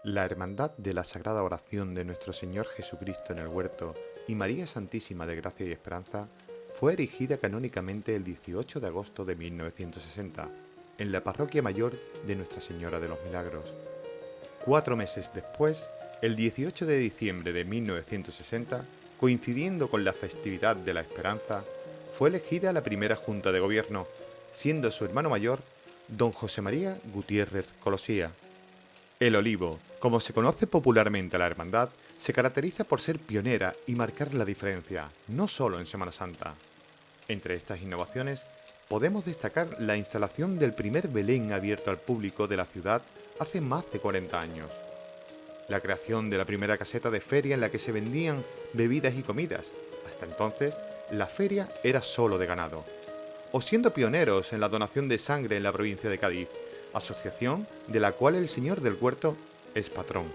La Hermandad de la Sagrada Oración de Nuestro Señor Jesucristo en el Huerto y María Santísima de Gracia y Esperanza fue erigida canónicamente el 18 de agosto de 1960 en la Parroquia Mayor de Nuestra Señora de los Milagros. 4 meses después, el 18 de diciembre de 1960, coincidiendo con la festividad de la Esperanza, fue elegida la primera Junta de Gobierno, siendo su hermano mayor don José María Gutiérrez Colosía. El Olivo, como se conoce popularmente a la hermandad, se caracteriza por ser pionera y marcar la diferencia, no solo en Semana Santa. Entre estas innovaciones, podemos destacar la instalación del primer Belén abierto al público de la ciudad hace más de 40 años, la creación de la primera caseta de feria en la que se vendían bebidas y comidas. Hasta entonces, la feria era solo de ganado. O siendo pioneros en la donación de sangre en la provincia de Cádiz, asociación de la cual el Señor del Huerto es patrón.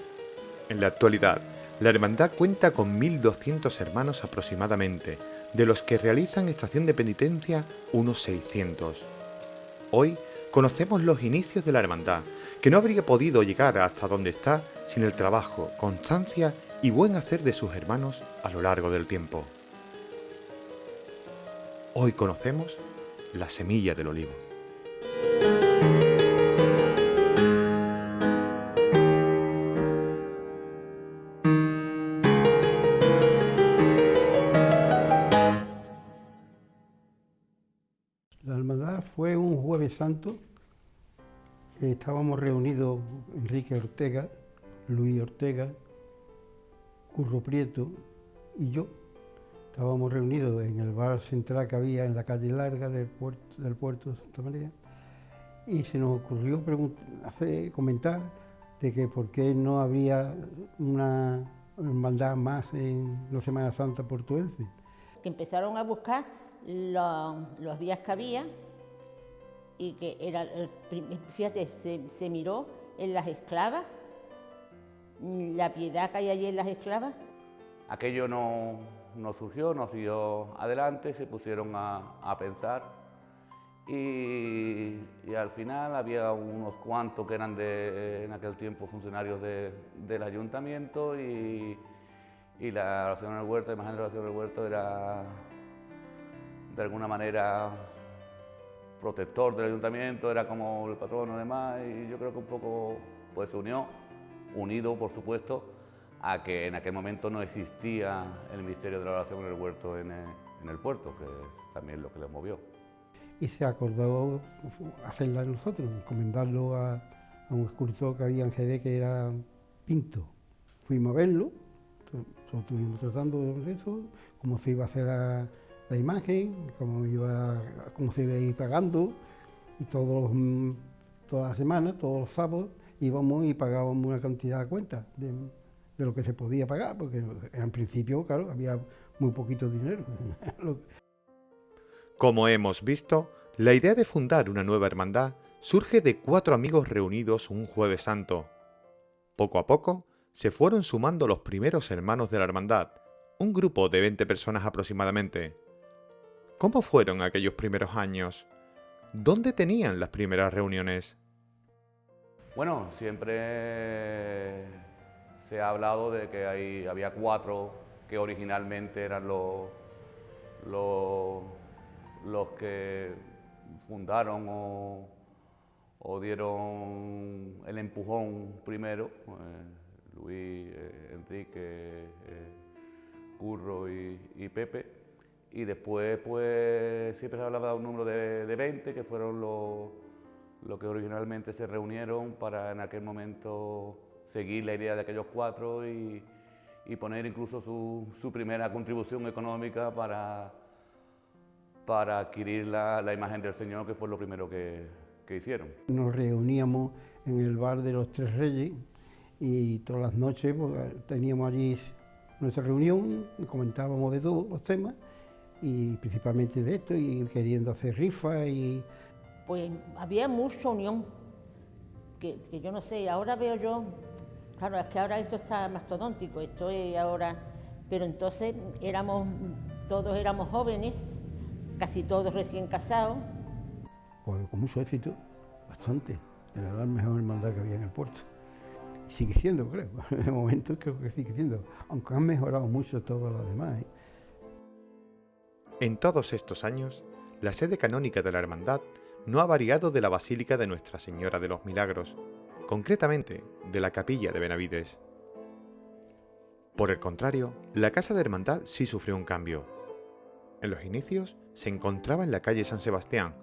En la actualidad, la hermandad cuenta con 1.200 hermanos aproximadamente, de los que realizan estación de penitencia unos 600. Hoy conocemos los inicios de la hermandad, que no habría podido llegar hasta donde está sin el trabajo, constancia y buen hacer de sus hermanos a lo largo del tiempo. Hoy conocemos la semilla del olivo. La hermandad fue un Jueves Santo que estábamos reunidos Enrique Ortega, Luis Ortega, Curro Prieto y yo. Estábamos reunidos en el bar central que había en la calle larga del puerto de Santa María y se nos ocurrió comentar de que por qué no había una hermandad más en la Semana Santa portuense. Que empezaron a buscar los días que había y que era, fíjate, se miró en las esclavas, la piedad que hay allí en las esclavas. Aquello no surgió, no siguió adelante, se pusieron a pensar y al final había unos cuantos que eran en aquel tiempo funcionarios del ayuntamiento y la oración del huerto, la imagen de la oración del huerto era de alguna manera protector del ayuntamiento, era como el patrono y demás, y yo creo que un poco pues se unió, unido por supuesto a que en aquel momento no existía el misterio de la oración en el huerto en el puerto, que es también lo que le movió. Y se acordó hacerla nosotros, encomendarlo a un escultor que había en Jerez que era Pinto. Fuimos a verlo, estuvimos tratando de eso, cómo se iba a hacer la imagen, cómo se iba a ir pagando, y todas las semanas, todos los sábados, íbamos y pagábamos una cantidad de cuentas de lo que se podía pagar, porque en principio, claro, había muy poquito dinero. Como hemos visto, la idea de fundar una nueva hermandad surge de 4 amigos reunidos un Jueves Santo. Poco a poco se fueron sumando los primeros hermanos de la hermandad, un grupo de 20 personas aproximadamente. ¿Cómo fueron aquellos primeros años? ¿Dónde tenían las primeras reuniones? Bueno, siempre se ha hablado de que había 4 que originalmente eran los que fundaron o dieron el empujón primero, Luis, Enrique, Curro y Pepe. Y después pues siempre se hablaba de un número de 20 que fueron los que originalmente se reunieron para en aquel momento seguir la idea de aquellos 4 y poner incluso su primera contribución económica para adquirir la imagen del Señor, que fue lo primero que hicieron. Nos reuníamos en el bar de los Tres Reyes y todas las noches pues, teníamos allí nuestra reunión y comentábamos de todos los temas y principalmente de esto y queriendo hacer rifas y... Pues había mucha unión, que yo no sé, ahora veo yo, claro, es que ahora esto está mastodóntico, esto es ahora, pero entonces todos éramos jóvenes, casi todos recién casados. Pues con mucho éxito, bastante, era la mejor hermandad que había en el puerto. Sigue siendo, creo. De momento creo que sigue siendo, aunque han mejorado mucho todos los demás. En todos estos años, la sede canónica de la Hermandad no ha variado de la Basílica de Nuestra Señora de los Milagros, concretamente de la Capilla de Benavides. Por el contrario, la Casa de Hermandad sí sufrió un cambio. En los inicios se encontraba en la calle San Sebastián,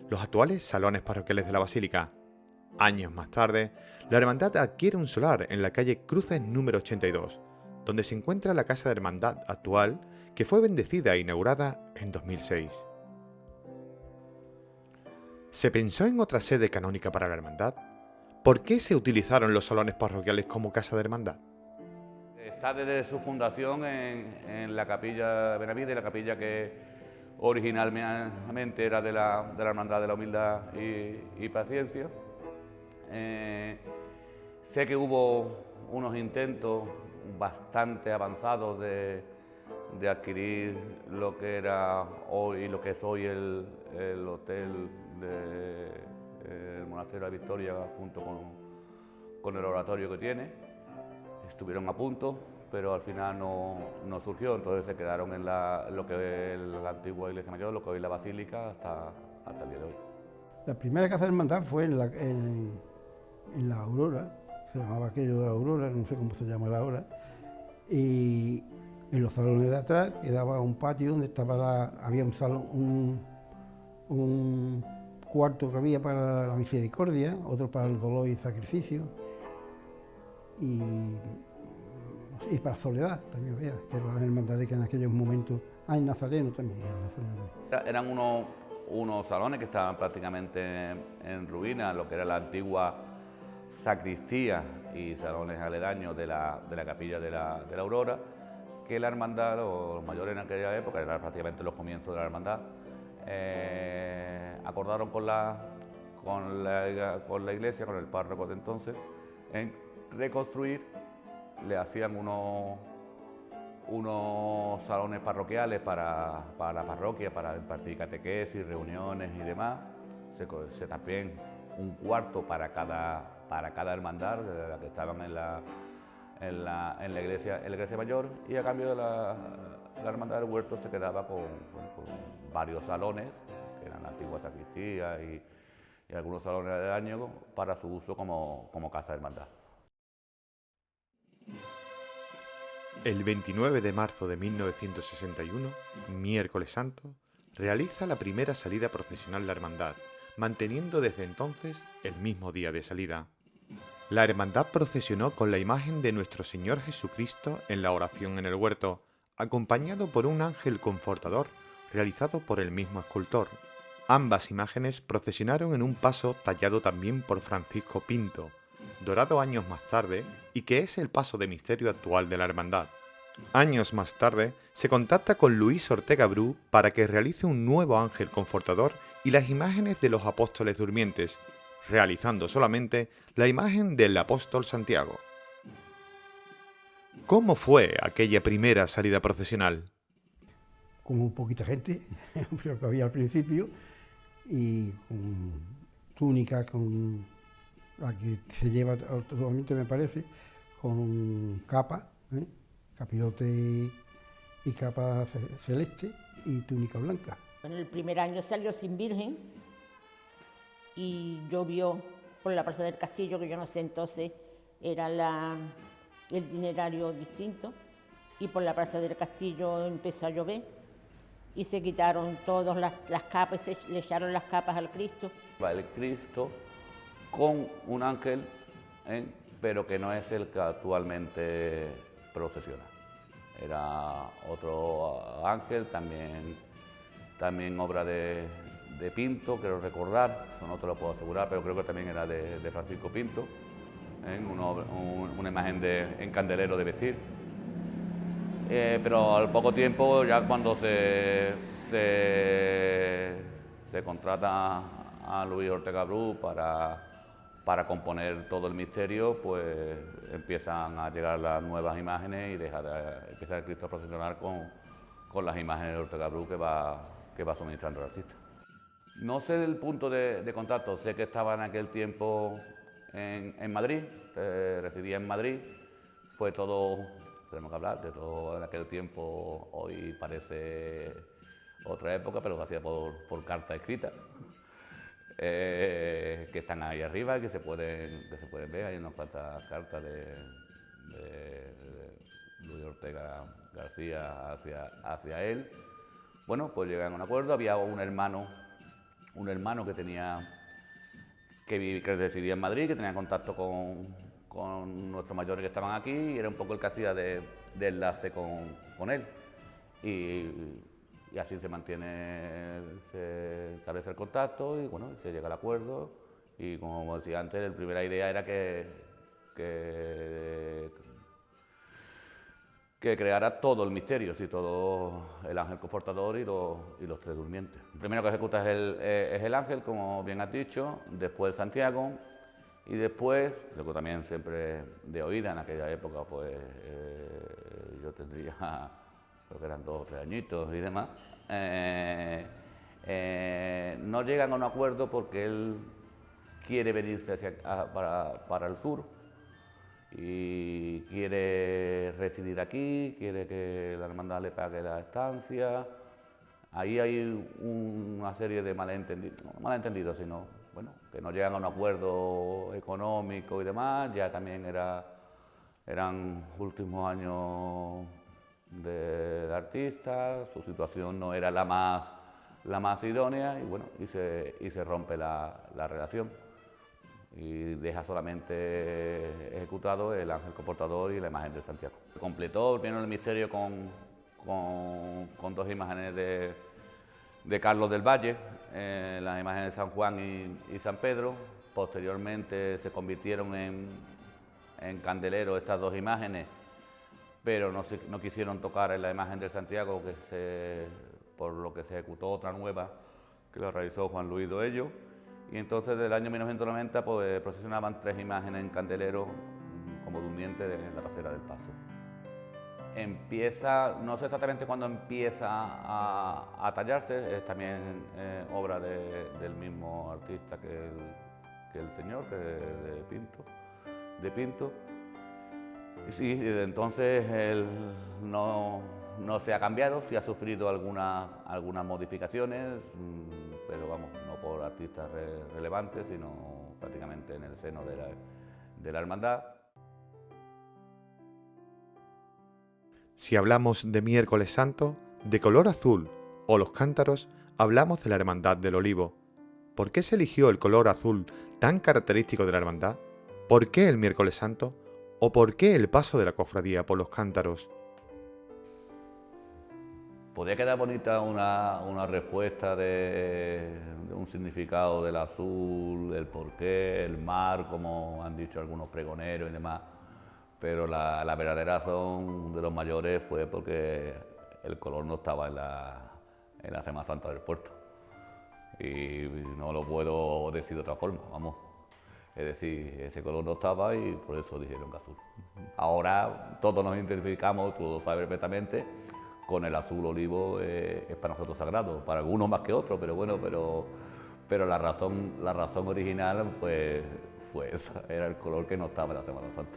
los actuales salones parroquiales de la Basílica. Años más tarde, la Hermandad adquiere un solar en la calle Cruces número 82, donde se encuentra la Casa de Hermandad actual, que fue bendecida e inaugurada en 2006. ¿Se pensó en otra sede canónica para la Hermandad? ¿Por qué se utilizaron los salones parroquiales como Casa de Hermandad? Está desde su fundación en la capilla de Benavides, la capilla que originalmente era de la Hermandad de la Humildad y Paciencia. Sé que hubo unos intentos bastante avanzados de adquirir lo que era hoy, lo que es hoy el hotel del Monasterio de la Victoria, junto con el oratorio que tiene. Estuvieron a punto, pero al final no surgió, entonces se quedaron en lo que es la antigua iglesia mayor, lo que hoy es la basílica, hasta el día de hoy. La primera Casa de Hermandad fue en la Aurora, se llamaba aquello de la Aurora, no sé cómo se llama ahora, y en los salones de atrás quedaba un patio donde había un salón, un cuarto que había para la misericordia, otro para el dolor y sacrificio, y para Soledad también había, que eran las hermandades que en aquellos momentos, en Nazareno también. Eran unos salones que estaban prácticamente en ruinas, lo que era la antigua sacristía y salones aledaños de la capilla de la Aurora, que la hermandad, los mayores en aquella época, eran prácticamente los comienzos de la hermandad, acordaron con la iglesia, con el párroco de entonces, en reconstruir. Le hacían unos salones parroquiales para la parroquia, para impartir catequesis, reuniones y demás. También un cuarto para cada hermandad de la que estaban en la iglesia mayor, y a cambio de la hermandad del huerto se quedaba con varios salones, que eran la antigua sacristía y algunos salones de año para su uso como casa de hermandad. El 29 de marzo de 1961, miércoles santo, realiza la primera salida procesional la hermandad, manteniendo desde entonces el mismo día de salida. La hermandad procesionó con la imagen de nuestro Señor Jesucristo en la oración en el huerto, acompañado por un ángel confortador realizado por el mismo escultor. Ambas imágenes procesionaron en un paso tallado también por Francisco Pinto, dorado años más tarde, y que es el paso de misterio actual de la hermandad. Años más tarde, se contacta con Luis Ortega Bru para que realice un nuevo ángel confortador y las imágenes de los apóstoles durmientes, realizando solamente la imagen del apóstol Santiago. ¿Cómo fue aquella primera salida procesional? Como poquita gente, lo que había al principio, y con túnica, con la que se lleva actualmente, me parece, con capa, capirote y capa celeste y túnica blanca. En el primer año salió sin virgen y llovió por la Plaza del Castillo, que yo no sé, entonces era el itinerario distinto, y por la Plaza del Castillo empezó a llover y se quitaron todas las capas, le echaron las capas al Cristo. El Cristo con un ángel, pero que no es el que actualmente procesiona. Era otro ángel, también obra de Pinto, quiero recordar, eso no te lo puedo asegurar, pero creo que también era de Francisco Pinto, una imagen en candelero de vestir. Pero al poco tiempo, ya cuando se contrata a Luis Ortega Bru para componer todo el misterio, pues empiezan a llegar las nuevas imágenes y empieza el Cristo a procesionar con las imágenes de Ortega Bru que va suministrando el artista. No sé del punto de contacto, sé que estaba en aquel tiempo en Madrid, residía en Madrid, fue todo, tenemos que hablar de todo en aquel tiempo, hoy parece otra época, pero lo hacía por carta escrita, que están ahí arriba, que se pueden ver, hay unas cuantas cartas de Luis Ortega García hacia él. Bueno, pues llegan a un acuerdo, había un hermano que residía en Madrid, que tenía contacto con nuestros mayores que estaban aquí, y era un poco el que hacía de enlace con él. Y así se mantiene, se establece el contacto y bueno, se llega al acuerdo. Y como decía antes, la primera idea era que creara todo el misterio, sí, todo el ángel confortador y los tres durmientes. El primero que ejecuta es el ángel, como bien has dicho, después Santiago, y después, lo que también siempre de oída en aquella época, pues yo tendría, creo que eran 2 o 3 añitos y demás, no llegan a un acuerdo porque él quiere venirse para el sur, y quiere residir aquí, quiere que la hermandad le pague la estancia. Ahí hay una serie de malentendidos, no malentendidos, sino bueno, que no llegan a un acuerdo económico y demás. Ya también eran últimos años de artista, su situación no era la más idónea, y bueno, y se rompe la relación. Y deja solamente ejecutado el ángel confortador y la imagen de Santiago. Completó primero el misterio con 2 imágenes de Carlos del Valle, las imágenes de San Juan y San Pedro. Posteriormente se convirtieron en candelero estas 2 imágenes, pero no quisieron tocar en la imagen de Santiago, por lo que se ejecutó otra nueva que la realizó Juan Luis Doello. Y entonces, desde el año 1990, pues procesionaban 3 imágenes en candelero como durmiente en la trasera del paso. Empieza, no sé exactamente cuándo empieza a tallarse, es también obra del mismo artista que el señor, de Pinto. Y sí, desde entonces él no se ha cambiado, sí ha sufrido algunas modificaciones, pero vamos, no por artistas relevantes, sino prácticamente en el seno de la hermandad. Si hablamos de Miércoles Santo, de color azul o los cántaros, hablamos de la Hermandad del Olivo. ¿Por qué se eligió el color azul tan característico de la hermandad? ¿Por qué el Miércoles Santo? ¿O por qué el paso de la cofradía por los cántaros? Podría quedar bonita una respuesta de un significado del azul, el porqué, el mar, como han dicho algunos pregoneros y demás, pero la verdadera razón de los mayores fue porque el color no estaba en la Semana Santa del puerto. Y no lo puedo decir de otra forma, vamos. Es decir, ese color no estaba y por eso dijeron que azul. Ahora todos nos identificamos, tú lo sabes perfectamente, con el azul olivo, es para nosotros sagrado, para algunos más que otros, pero bueno, pero la razón original pues fue esa, era el color que no estaba en la Semana Santa.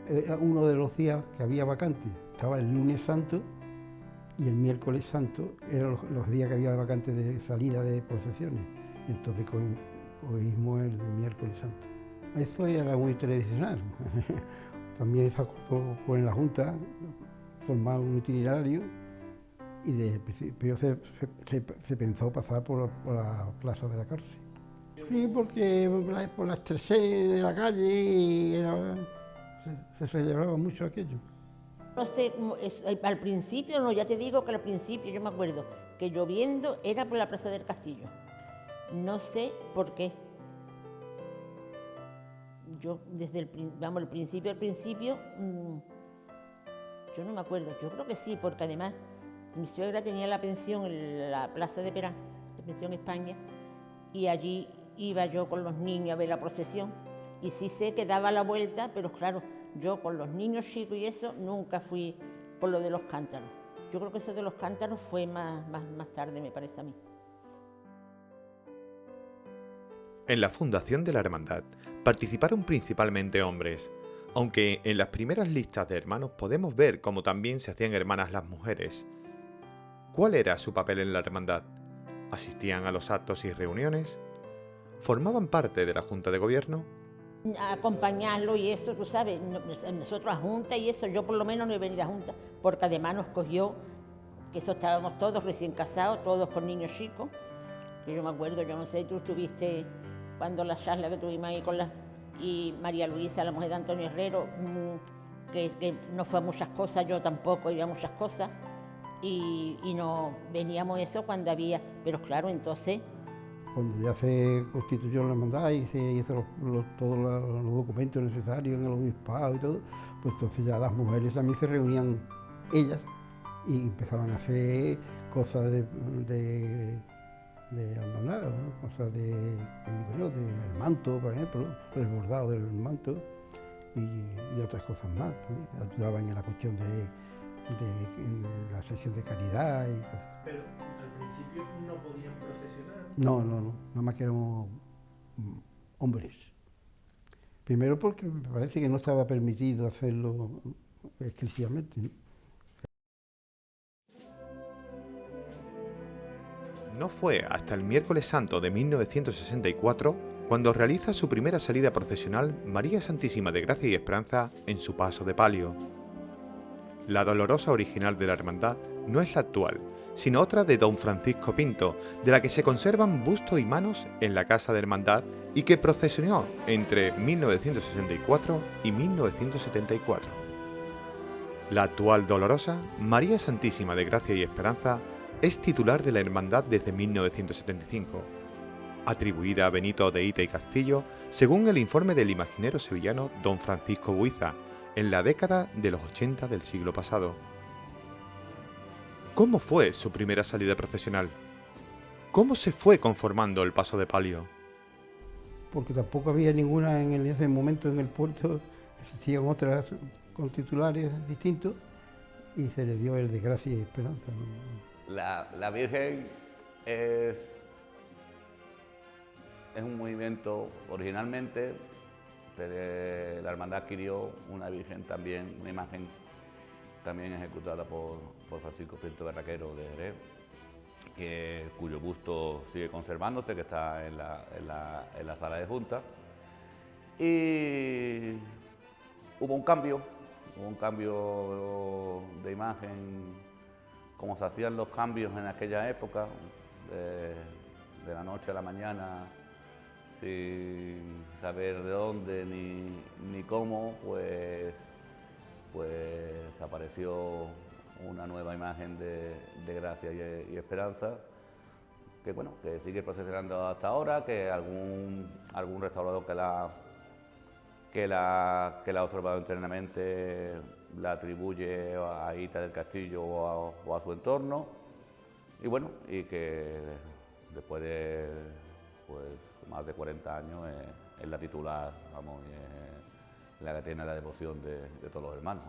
Era uno de los días que había vacante, estaba el lunes santo y el miércoles santo, eran los días que había vacante de salida de procesiones, entonces cogimos el miércoles santo. Eso era muy tradicional, también se acordó con la Junta, formar un itinerario y desde el principio se pensó pasar por la plaza de la cárcel. Sí, porque por las 3 de la calle se celebraba mucho aquello. No sé, al principio, no, ya te digo que al principio yo me acuerdo que lloviendo era por la Plaza del Castillo. No sé por qué. Yo desde el principio, yo no me acuerdo, yo creo que sí, porque además mi suegra tenía la pensión en la Plaza de Perá, la pensión España, y allí iba yo con los niños a ver la procesión, y sí sé que daba la vuelta, pero claro, yo con los niños chicos y eso nunca fui por lo de los cántaros. Yo creo que eso de los cántaros fue más tarde, me parece a mí. En la fundación de la hermandad participaron principalmente hombres, aunque en las primeras listas de hermanos podemos ver cómo también se hacían hermanas las mujeres. ¿Cuál era su papel en la hermandad? ¿Asistían a los actos y reuniones? ¿Formaban parte de la Junta de Gobierno? Acompañarlo y eso, tú sabes, nosotros a Junta y eso, yo por lo menos no he venido a Junta, porque además nos cogió, que eso estábamos todos recién casados, todos con niños chicos. Yo me acuerdo, yo no sé, tú estuviste cuando la charla que tuvimos ahí con y María Luisa, la mujer de Antonio Herrero, que no fue a muchas cosas, yo tampoco iba a muchas cosas, y no veníamos eso cuando había, pero claro, entonces... Cuando ya se constituyó la hermandad y se hizo todos los documentos necesarios en el obispado y todo, pues entonces ya las mujeres también se reunían ellas y empezaban a hacer cosas de hermandad, ¿no? Cosas del manto, por ejemplo, el bordado del manto y otras cosas más. También ayudaban en la cuestión de la sección de caridad y cosas. Pero al principio no podían procesionar. No, nada más que éramos hombres. Primero porque me parece que no estaba permitido hacerlo exclusivamente, ¿no? No fue hasta el miércoles santo de 1964 cuando realiza su primera salida procesional María Santísima de Gracia y Esperanza en su paso de palio. La dolorosa original de la hermandad no es la actual, sino otra de don Francisco Pinto, de la que se conservan busto y manos en la Casa de Hermandad y que procesionó entre 1964 y 1974. La actual dolorosa, María Santísima de Gracia y Esperanza, es titular de la hermandad desde 1975, atribuida a Benito de Ita y Castillo, según el informe del imaginero sevillano don Francisco Buiza, en la década de los 80 del siglo pasado. ¿Cómo fue su primera salida procesional? ¿Cómo se fue conformando el paso de palio? Porque tampoco había ninguna en ese momento en el puerto, existían otras con titulares distintos y se le dio el de Gracia y Esperanza, ¿no? La Virgen es un movimiento, originalmente la hermandad adquirió una Virgen también, una imagen también ejecutada por Francisco Pinto Berraquero de Jerez, cuyo busto sigue conservándose, que está en la sala de junta. Y hubo un cambio de imagen, como se hacían los cambios en aquella época, de la noche a la mañana, sin saber de dónde ni cómo, pues apareció una nueva imagen de Gracia y Esperanza, que bueno, que sigue procesionando hasta ahora, que algún restaurador que la ha observado internamente la atribuye a Ita del Castillo o a su entorno, y bueno, y que después de más de 40 años es la titular, vamos, y es la que tiene la devoción de todos los hermanos.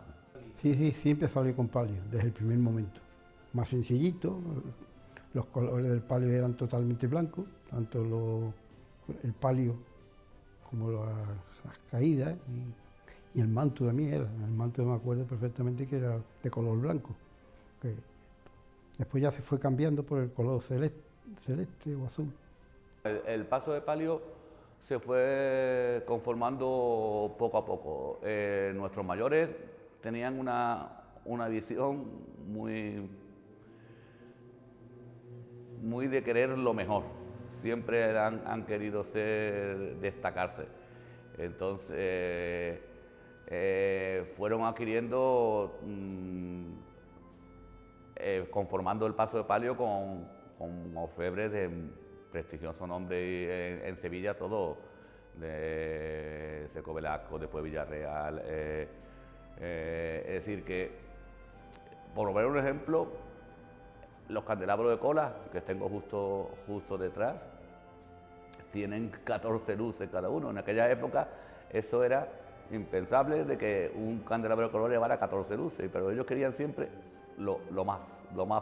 Sí, siempre salió con palio, desde el primer momento. Más sencillito, los colores del palio eran totalmente blancos, tanto el palio como las caídas y el manto también era. El manto me acuerdo perfectamente que era de color blanco. Que después ya se fue cambiando por el color celeste o azul. El paso de palio se fue conformando poco a poco. Nuestros mayores tenían una visión muy de querer lo mejor. Siempre han querido destacarse. Entonces fueron adquiriendo, conformando el paso de palio con orfebres de prestigioso nombre en Sevilla, todo, de Seco Velasco, después Villarreal. Es decir, que, por ver un ejemplo, los candelabros de cola, que tengo justo detrás, tienen 14 luces cada uno. En aquella época eso era impensable de que un candelabro de color llevara 14 luces, pero ellos querían siempre lo más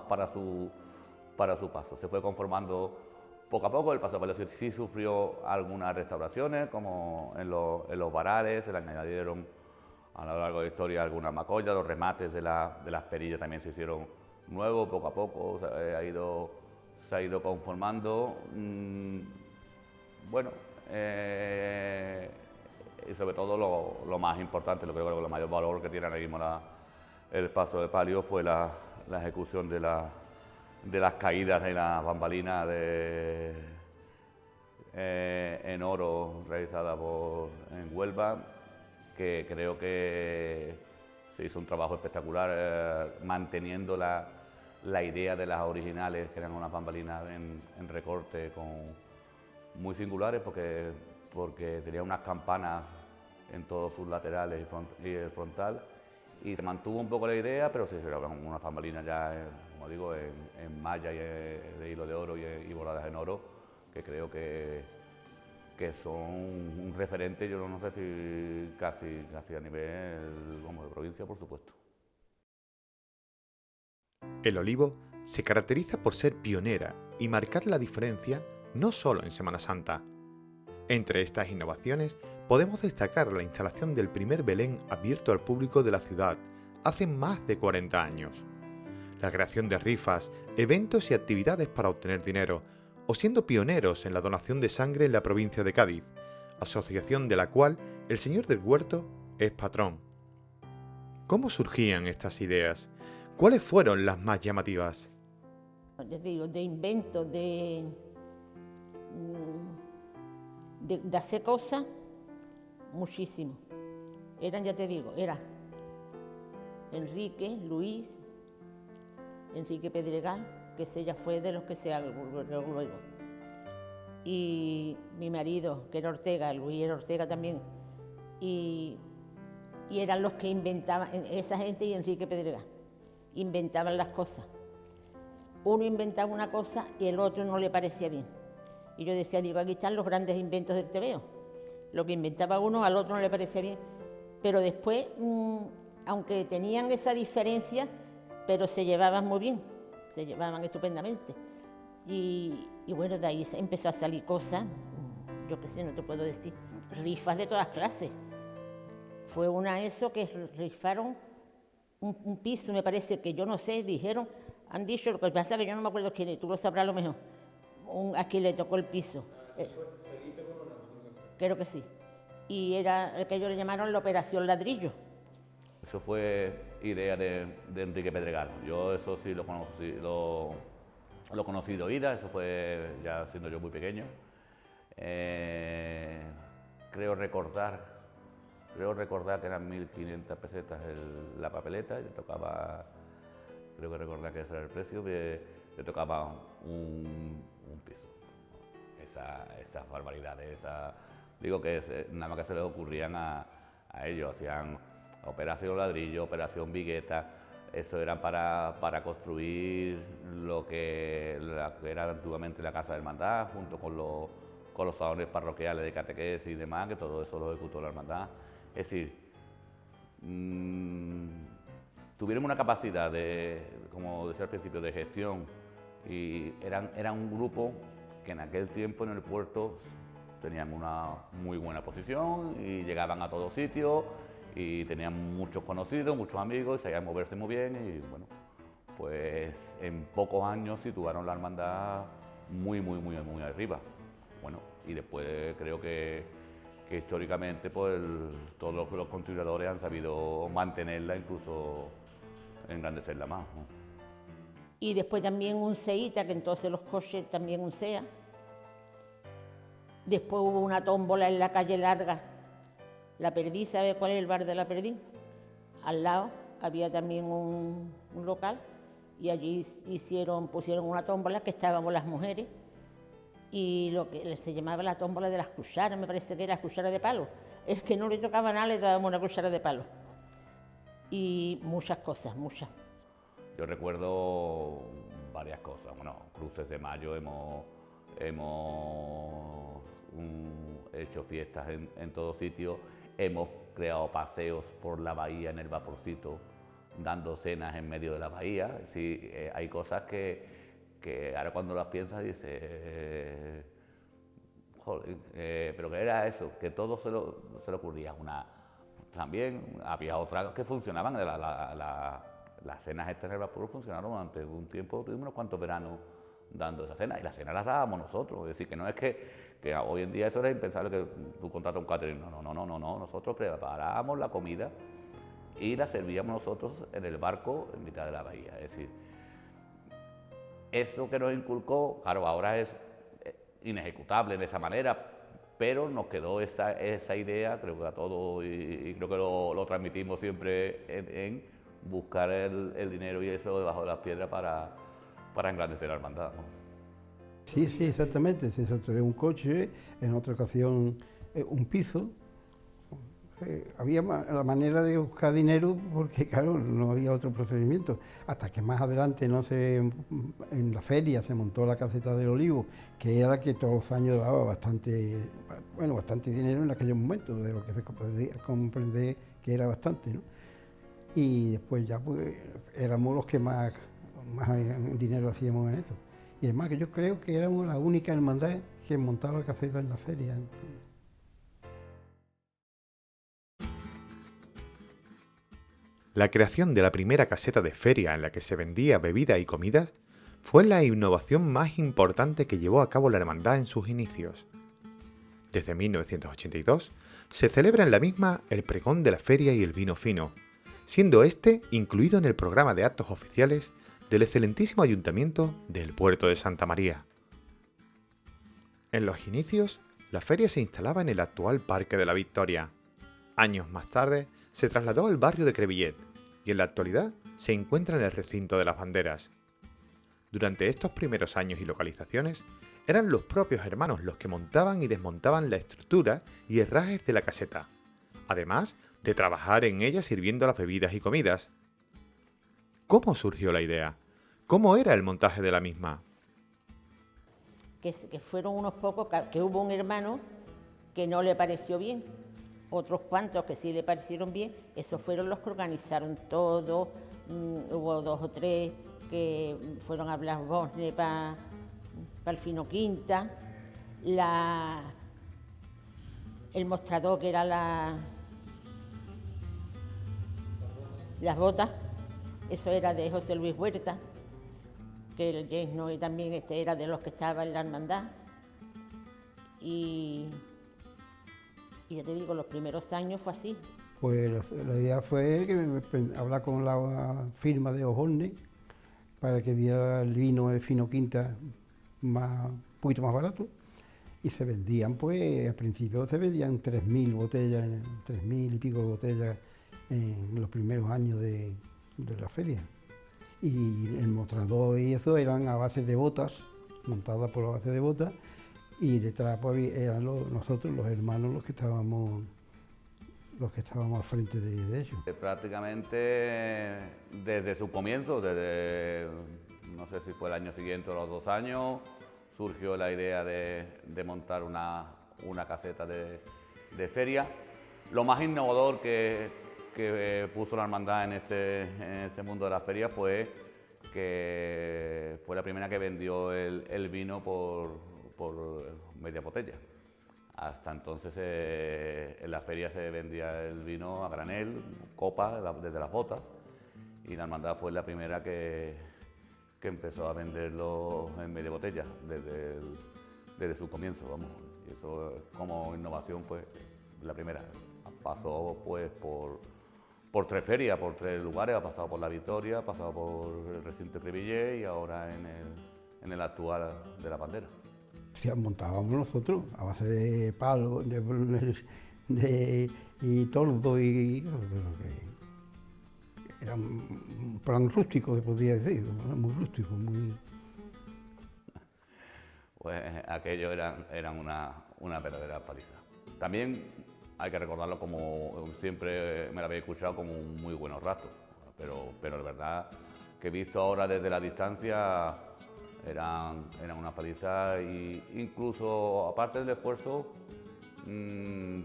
para su paso. Se fue conformando poco a poco. El Paso de Palio sí sufrió algunas restauraciones, como en los varales, se le añadieron a lo largo de la historia algunas macollas, los remates de las perillas también se hicieron nuevos, poco a poco se ha ido conformando. Bueno, y sobre todo lo más importante, lo que creo que el mayor valor que tiene ahora mismo el Paso de Palio fue la ejecución de las caídas de las bambalinas en oro realizada en Huelva, que creo que se hizo un trabajo espectacular manteniendo la idea de las originales, que eran unas bambalinas en recorte muy singulares, porque tenía unas campanas en todos sus laterales y el frontal, y se mantuvo un poco la idea, pero se hicieron unas bambalinas ya, como digo, en malla y de hilo de oro y bordadas en oro, que creo que son un referente, yo no sé si casi a nivel de provincia, por supuesto. El olivo se caracteriza por ser pionera y marcar la diferencia no solo en Semana Santa. Entre estas innovaciones podemos destacar la instalación del primer Belén abierto al público de la ciudad hace más de 40 años, la creación de rifas, eventos y actividades para obtener dinero, o siendo pioneros en la donación de sangre en la provincia de Cádiz, asociación de la cual el señor del Huerto es patrón. ¿Cómo surgían estas ideas? ¿Cuáles fueron las más llamativas? Ya te digo, de inventos, de hacer cosas, muchísimo. Eran, ya te digo, era Enrique, Luis, Enrique Pedregal, que ese ya fue de los que se habló luego. Y mi marido, que era Ortega, Luis era Ortega también. Y eran los que inventaban, esa gente y Enrique Pedregal, inventaban las cosas. Uno inventaba una cosa y el otro no le parecía bien. Y yo decía, digo, aquí están los grandes inventos del TVO. Lo que inventaba uno al otro no le parecía bien. Pero después, aunque tenían esa diferencia, pero se llevaban muy bien, se llevaban estupendamente. Y bueno, de ahí empezó a salir cosas, yo qué sé, no te puedo decir, rifas de todas clases. Fue una eso que rifaron un piso, me parece, que yo no sé, dijeron, han dicho, lo que pasa es que yo no me acuerdo quién es, tú lo sabrás a lo mejor, a quien le tocó el piso. Creo que sí. Y era el que ellos le llamaron la Operación Ladrillo. Eso fue idea de Enrique Pedregal. Yo eso sí lo conocí de oída, eso fue ya siendo yo muy pequeño. Creo recordar que eran 1.500 pesetas la papeleta y le tocaba, creo que recordar que ese era el precio, le tocaba un piso. Esas barbaridades, digo que nada más que se les ocurrían a ellos, hacían Operación Ladrillo, Operación Vigueta, eso era para construir lo que era antiguamente la Casa de Hermandad, junto con los salones parroquiales de catequesis y demás, que todo eso lo ejecutó la Hermandad. Es decir, tuvieron una capacidad como decía al principio, de gestión, y eran un grupo que en aquel tiempo en el puerto tenían una muy buena posición y llegaban a todos sitios y tenían muchos conocidos, muchos amigos y sabían moverse muy bien y bueno, pues en pocos años situaron la hermandad muy arriba. Bueno, y después creo que históricamente pues todos los continuadores han sabido mantenerla, incluso engrandecerla más, ¿no? Y después también un Seita, que entonces los coches también un SEA. Después hubo una tómbola en la calle Larga, La Perdiz, ¿sabe cuál es el bar de La Perdiz? Al lado había también un local y allí pusieron una tómbola que estábamos las mujeres y lo que se llamaba la tómbola de las cucharas, me parece que era cuchara de palo. Es que no le tocaba nada, le dábamos una cuchara de palo. Y muchas cosas, muchas. Yo recuerdo varias cosas. Bueno, Cruces de Mayo hemos hecho fiestas en todos sitios, hemos creado paseos por la bahía en el vaporcito, dando cenas en medio de la bahía. Sí, hay cosas que que ahora cuando las piensas dices, joder, pero que era eso, que todo se le ocurría. También había otras que funcionaban, las cenas estas en el vapor funcionaron durante un tiempo, tuvimos unos cuantos veranos dando esa cena, y las cenas las dábamos nosotros, es decir, que no es que hoy en día eso era impensable que tú contratas un catering, no, nosotros preparábamos la comida y la servíamos nosotros en el barco en mitad de la bahía, es decir, eso que nos inculcó, claro, ahora es inejecutable de esa manera, pero nos quedó esa idea, creo que a todos, y creo que lo transmitimos siempre en buscar el dinero y eso debajo de las piedras para engrandecer la hermandad, ¿no? Sí, sí, exactamente. Se traía un coche, en otra ocasión un piso. Había la manera de buscar dinero porque, claro, no había otro procedimiento. Hasta que más adelante, en la feria se montó la caseta del Olivo, que era la que todos los años daba bastante dinero en aquellos momentos, de lo que se podía comprender que era bastante, ¿no? Y después ya pues éramos los que más dinero hacíamos en eso. Y además que yo creo que éramos la única hermandad que montaba caseta en la feria. La creación de la primera caseta de feria en la que se vendía bebida y comidas fue la innovación más importante que llevó a cabo la hermandad en sus inicios. Desde 1982 se celebra en la misma el pregón de la feria y el vino fino, siendo este incluido en el programa de actos oficiales del excelentísimo Ayuntamiento del Puerto de Santa María. En los inicios, la feria se instalaba en el actual Parque de la Victoria. Años más tarde, se trasladó al barrio de Crevillent y en la actualidad se encuentra en el recinto de las banderas. Durante estos primeros años y localizaciones, eran los propios hermanos los que montaban y desmontaban la estructura y herrajes de la caseta, además de trabajar en ella sirviendo las bebidas y comidas. ¿Cómo surgió la idea? ¿Cómo era el montaje de la misma? Que fueron unos pocos, que hubo un hermano que no le pareció bien, otros cuantos que sí le parecieron bien, esos fueron los que organizaron todo, hubo 2 o 3 que fueron a hablar Bosne para el Fino Quinta, el mostrador que era las botas, eso era de José Luis Huerta, que el yerno y también era de los que estaba en la hermandad. Y ya te digo, los primeros años fue así. Pues la idea fue hablar con la firma de Ojorne para que diera el vino de Fino Quinta un poquito más barato, y se vendían, pues al principio se vendían 3.000 botellas, 3.000 y pico de botellas en los primeros años de la feria. Y el mostrador y eso eran a base de botas, montadas por la base de botas, y detrás pues eran nosotros, los hermanos, los que estábamos al frente de ellos. Prácticamente desde su comienzo, no sé si fue el año siguiente o los 2 años, surgió la idea de montar una caseta de feria. Lo más innovador que puso la hermandad en este mundo de la feria fue que fue la primera que vendió el vino por media botella. Hasta entonces en la feria se vendía el vino a granel, copa, desde las botas, y la hermandad fue la primera que empezó a venderlo en media botella desde su comienzo, vamos. Y eso como innovación pues la primera. Pasó pues por 3 ferias, por 3 lugares, ha pasado por La Victoria, ha pasado por el recinto de Crevillent y ahora en el actual de la Bandera. Sí, montábamos nosotros a base de palo, y tordo y era un plan rústico, se podría decir, muy rústico, muy... Pues aquello eran una verdadera paliza. También hay que recordarlo, como siempre me lo habéis escuchado, como un muy buenos ratos, pero de verdad que visto ahora desde la distancia eran una paliza, e incluso aparte del esfuerzo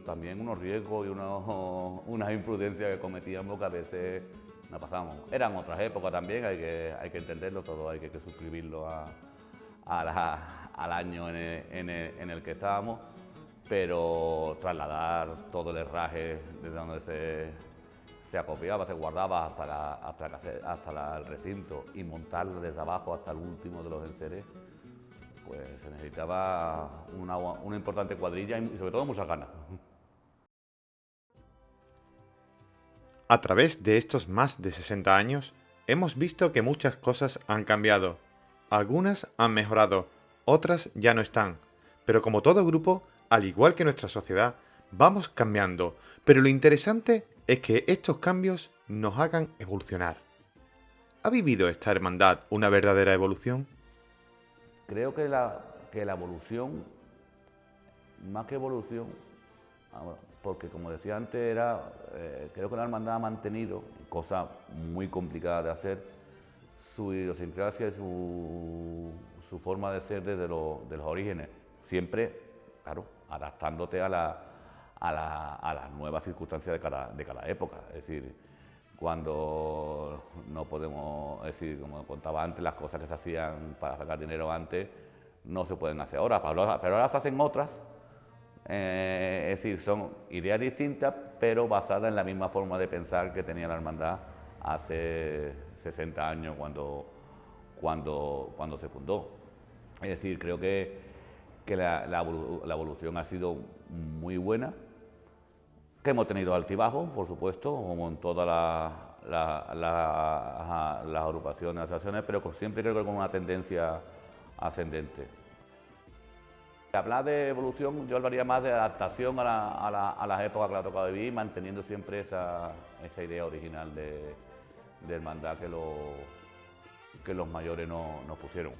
también unos riesgos y unas imprudencias que cometíamos que a veces nos pasábamos. Eran otras épocas también, hay que entenderlo todo, hay que suscribirlo al año en el que estábamos, pero trasladar todo el herraje desde donde se acopiaba, se guardaba hasta el recinto y montarlo desde abajo hasta el último de los enseres, pues se necesitaba una importante cuadrilla y sobre todo muchas ganas. A través de estos más de 60 años, hemos visto que muchas cosas han cambiado. Algunas han mejorado, otras ya no están. Pero como todo grupo, al igual que nuestra sociedad, vamos cambiando. Pero lo interesante es que estos cambios nos hagan evolucionar. ¿Ha vivido esta hermandad una verdadera evolución? Creo que la evolución, más que evolución, porque como decía antes, creo que la hermandad ha mantenido, cosa muy complicada de hacer, su idiosincrasia y su forma de ser desde los orígenes, siempre, claro, adaptándote a las nuevas circunstancias de cada época. Es decir, cuando no podemos, es decir, como contaba antes, las cosas que se hacían para sacar dinero antes no se pueden hacer ahora, pero ahora se hacen otras. Es decir, son ideas distintas, pero basadas en la misma forma de pensar que tenía la hermandad hace 60 años cuando se fundó. Es decir, creo que la evolución ha sido muy buena, que hemos tenido altibajos, por supuesto, como en todas las agrupaciones, asociaciones, pero siempre creo que con una tendencia ascendente. Hablar de evolución, yo hablaría más de adaptación a las épocas que le ha tocado vivir, manteniendo siempre esa idea original de hermandad que los mayores nos pusieron.